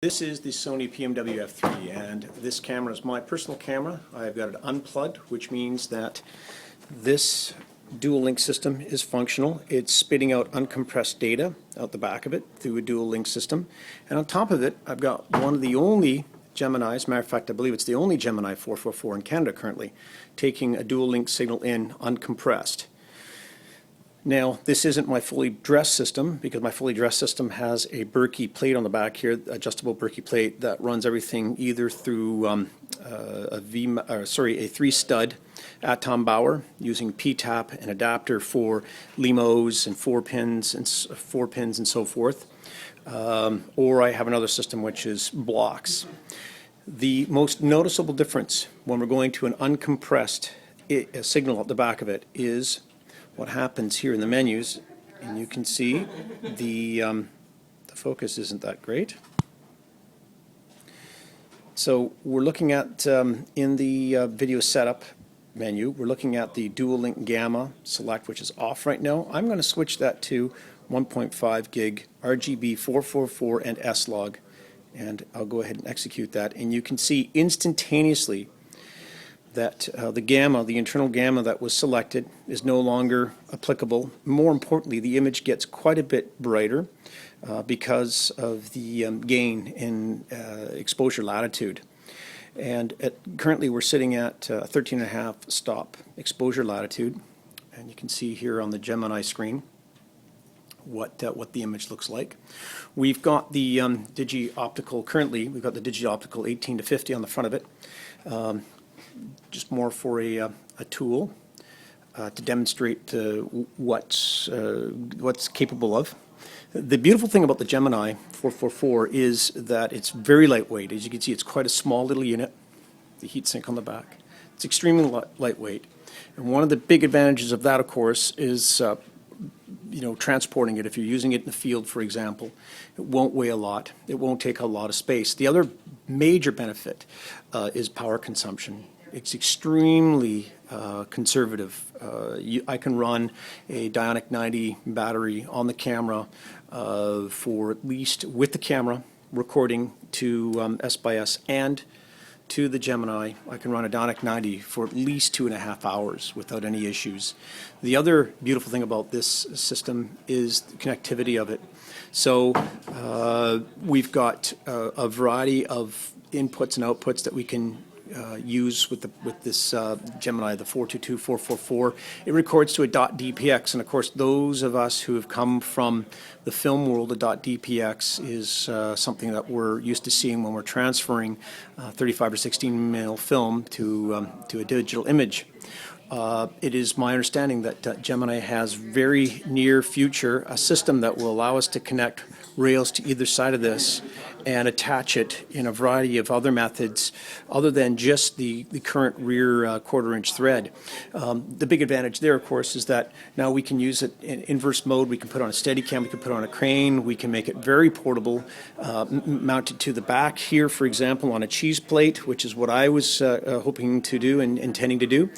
This is the Sony PMW-F3, and this camera is my personal camera. I've got it unplugged, which means that this dual link system is functional. It's spitting out uncompressed data out the back of it through a dual link system. And on top of it, I've got one of the only Gemini, as a matter of fact, I believe it's the only Gemini 444 in Canada currently, taking a dual link signal in uncompressed. Now, this isn't my fully dressed system, because my fully dressed system has a Berkey plate on the back here, adjustable Berkey plate that runs everything either through a 3-stud Atom Bauer using P-tap and adapter for LEMOs and 4 pins and so forth, or I have another system which is blocks. The most noticeable difference when we're going to an uncompressed signal at the back of it is what happens here in the menus, and you can see the focus isn't that great. So we're looking at, in the video setup menu, we're looking at the dual link gamma select, which is off right now. I'm going to switch that to 1.5 gig RGB 444 and S-Log, and I'll go ahead and execute that, and you can see instantaneously that the internal gamma that was selected is no longer applicable. More importantly, the image gets quite a bit brighter because of the gain in exposure latitude. And currently we're sitting at 13.5 stop exposure latitude, and you can see here on the Gemini screen what the image looks like. We've got the digi-optical, currently we've got the digi-optical 18 to 50 on the front of it. Just more for a tool to demonstrate what's capable of. The beautiful thing about the Gemini 444 is that it's very lightweight. As you can see, it's quite a small little unit. The heatsink on the back. It's extremely lightweight. And one of the big advantages of that, of course, is transporting it. If you're using it in the field, for example, it won't weigh a lot. It won't take a lot of space. The other major benefit is power consumption. It's extremely conservative. I can run a Dionic 90 battery on the camera for at least, with the camera recording to S/S and to the Gemini, I can run a Dionic 90 for at least 2.5 hours without any issues. The other beautiful thing about this system is the connectivity of it. So we've got a variety of inputs and outputs that we can use with this Gemini, the 422, 444. It records to a .dpx, and of course those of us who have come from the film world, a .dpx is something that we're used to seeing when we're transferring 35 or 16 mil film to a digital image. It is my understanding that Gemini has very near future a system that will allow us to connect rails to either side of this and attach it in a variety of other methods other than just the current rear 1/4-inch thread. The big advantage there, of course, is that now we can use it in inverse mode. We can put on a Steadicam, we can put on a crane, we can make it very portable, mounted to the back here, for example, on a cheese plate, which is what I was hoping to do and intending to do.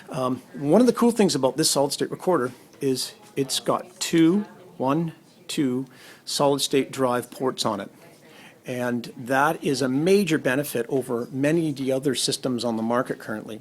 One of the cool things about this solid-state recorder is it's got two solid-state drive ports on it. And that is a major benefit over many of the other systems on the market currently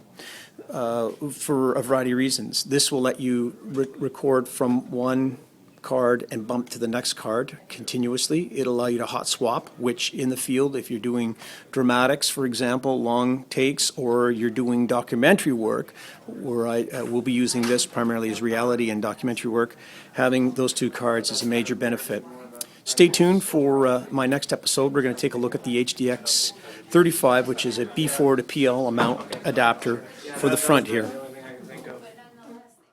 for a variety of reasons. This will let you record from one card and bump to the next card continuously. It'll allow you to hot swap, which in the field, if you're doing dramatics, for example, long takes, or you're doing documentary work, where I will be using this primarily as reality and documentary work, having those two cards is a major benefit. Stay tuned for my next episode. We're going to take a look at the HDX 35, which is a B4 to PL mount adapter for the front here.